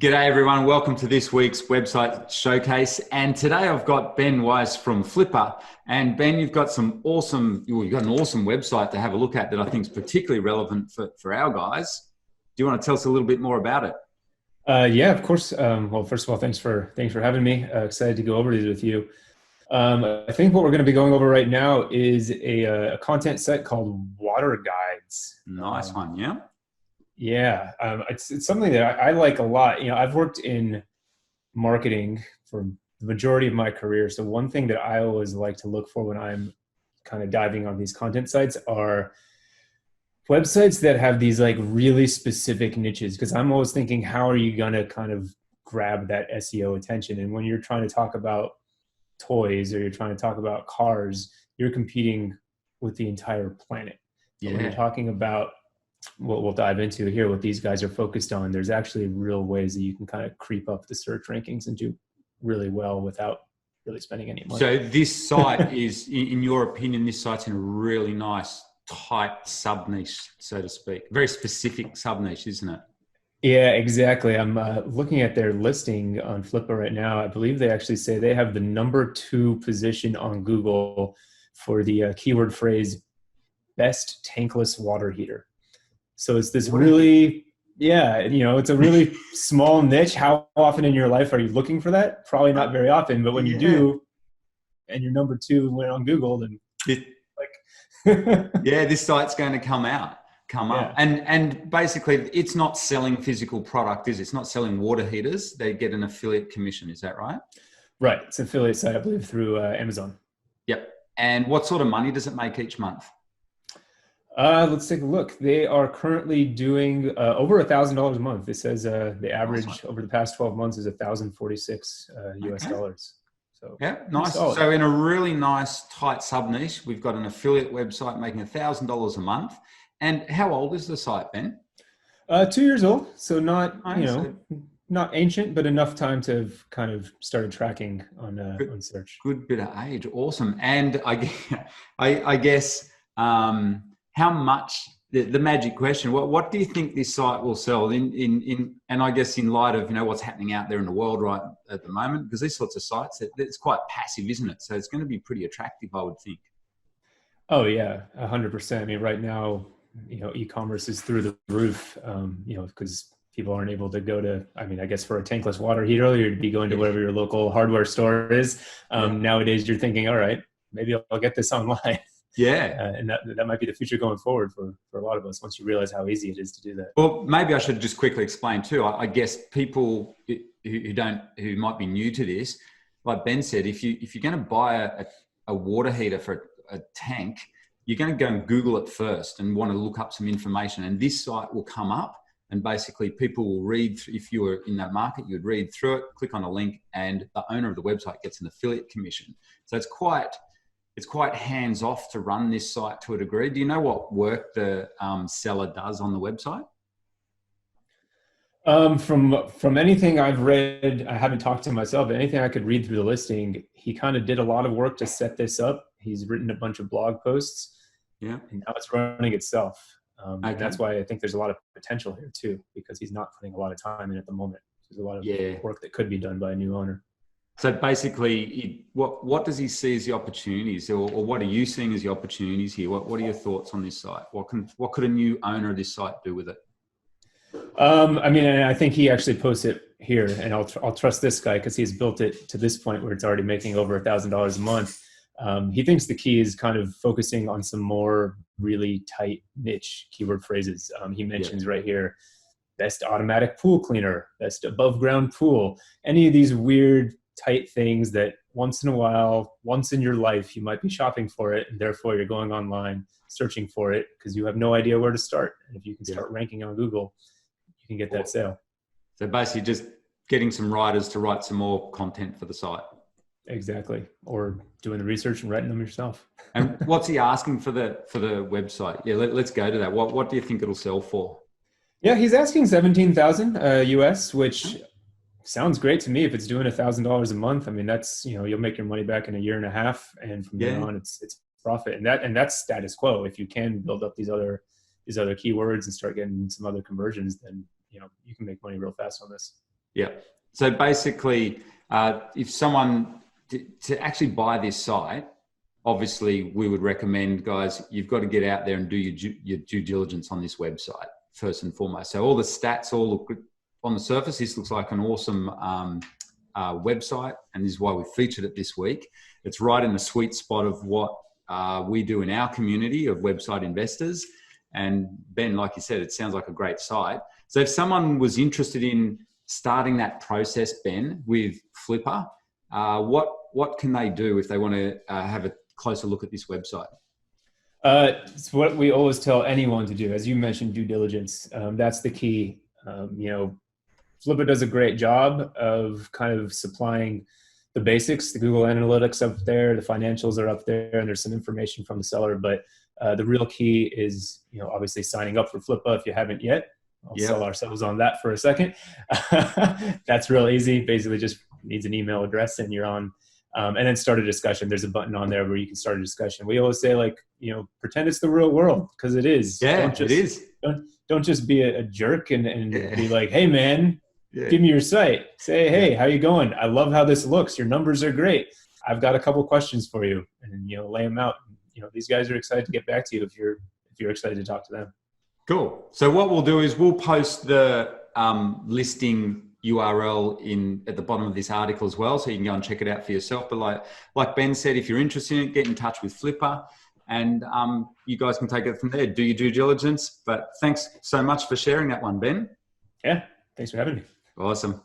G'day everyone, welcome to this week's website showcase. And today I've got Ben Weiss from Flipper. And Ben, you've got an awesome website to have a look at that I think is particularly relevant for our guys. Do you want to tell us a little bit more about it? Yeah, of course. Well, first of all, thanks for having me. Excited to go over these with you. I think what we're going to be going over right now is a content set called Water Guides. Nice one, yeah. Yeah, it's something that I like a lot. I've worked in marketing for the majority of my career. So one thing that I always like to look for when I'm kind of diving on these content sites are websites that have these like really specific niches, because I'm always thinking, how are you going to kind of grab that SEO attention? And when you're trying to talk about toys or you're trying to talk about cars, you're competing with the entire planet. Yeah. When you're talking about what we'll dive into here, what these guys are focused on, there's actually real ways that you can kind of creep up the search rankings and do really well without really spending any money. So this site is, in your opinion, this site's in a really nice, tight sub-niche, so to speak. Very specific sub-niche, isn't it? Yeah, exactly. I'm looking at their listing on Flipper right now. I believe they actually say they have the #2 position on Google for the keyword phrase, best tankless water heater. So it's this really, it's a really small niche. How often in your life are you looking for that? Probably not very often, but when you do, and you're #2 went on Google, then yeah, this site's going to come up. And basically it's not selling physical product, is it? It's not selling water heaters. They get an affiliate commission, is that right? Right, it's an affiliate site, I believe, through Amazon. Yep. And what sort of money does it make each month? Let's take a look. They are currently doing over $1,000 a month. It says the average over the past 12 months is 1,046 US dollars. So yeah, nice. So in a really nice tight sub niche, we've got an affiliate website making $1,000 a month. And how old is the site, Ben? 2 years old. So not not ancient, but enough time to have kind of started tracking on search. Good bit of age. Awesome. And I guess. How much, the magic question, what do you think this site will sell and I guess in light of, what's happening out there in the world right at the moment, because these sorts of sites, it's quite passive, isn't it? So it's going to be pretty attractive, I would think. Oh yeah, 100%. I mean, right now, e-commerce is through the roof, because people aren't able to go to, I guess for a tankless water heater, you'd be going to whatever your local hardware store is. Nowadays you're thinking, all right, maybe I'll get this online. Yeah. And that might be the future going forward for a lot of us once you realize how easy it is to do that. Well, maybe I should just quickly explain too. I guess people who might be new to this, like Ben said, if you're going to buy a water heater for a tank, you're going to go and Google it first and want to look up some information, and this site will come up, and basically people will read. If you were in that market, you'd read through it, click on a link, and the owner of the website gets an affiliate commission. So it's quite hands-off to run this site to a degree. Do you know what work the seller does on the website? From anything I've read, I haven't talked to him myself, but anything I could read through the listing, he kind of did a lot of work to set this up. He's written a bunch of blog posts. Yeah. And now it's running itself. Okay. And that's why I think there's a lot of potential here too, because he's not putting a lot of time in at the moment. There's a lot of work that could be done by a new owner. So basically, what does he see as the opportunities, or what are you seeing as the opportunities here? What are your thoughts on this site? What could a new owner of this site do with it? I think he actually posts it here, and I'll trust this guy because he's built it to this point where it's already making over $1,000 a month. He thinks the key is kind of focusing on some more really tight niche keyword phrases. He mentions right here, best automatic pool cleaner, best above ground pool, any of these weird tight things that once in a while, once in your life, you might be shopping for it, and therefore you're going online searching for it because you have no idea where to start. And if you can start ranking on Google, you can get that sale. So basically just getting some writers to write some more content for the site. Exactly. Or doing the research and writing them yourself. And what's he asking for the website? Yeah, let's go to that. What do you think it'll sell for? Yeah, he's asking 17,000 US, which sounds great to me. If it's doing $1,000 a month, that's, you'll make your money back in a year and a half, and from there on, it's profit. And that's status quo. If you can build up these other keywords and start getting some other conversions, then you can make money real fast on this. Yeah. So basically, if someone to actually buy this site, obviously we would recommend, guys, you've got to get out there and do your due diligence on this website first and foremost. So all the stats all look good on the surface. This looks like an awesome website, and this is why we featured it this week. It's right in the sweet spot of what we do in our community of website investors. And Ben, like you said, it sounds like a great site. So if someone was interested in starting that process, Ben, with Flippa, what can they do if they want to have a closer look at this website? It's what we always tell anyone to do. As you mentioned, due diligence. That's the key. Flippa does a great job of kind of supplying the basics. The Google Analytics up there, the financials are up there, and there's some information from the seller. But the real key is, obviously signing up for Flippa if you haven't yet. I'll sell ourselves on that for a second. That's real easy. Basically just needs an email address and you're on. And then start a discussion. There's a button on there where you can start a discussion. We always say, pretend it's the real world, because it is. Yeah, it is. Don't just be a jerk and be like, hey, man, give me your site. Say, hey, how you going? I love how this looks. Your numbers are great. I've got a couple questions for you, and lay them out. These guys are excited to get back to you if you're excited to talk to them. Cool. So what we'll do is we'll post the listing URL at the bottom of this article as well, so you can go and check it out for yourself. But like Ben said, if you're interested in it, get in touch with Flippa, and you guys can take it from there. Do your due diligence. But thanks so much for sharing that one, Ben. Yeah, thanks for having me. Awesome.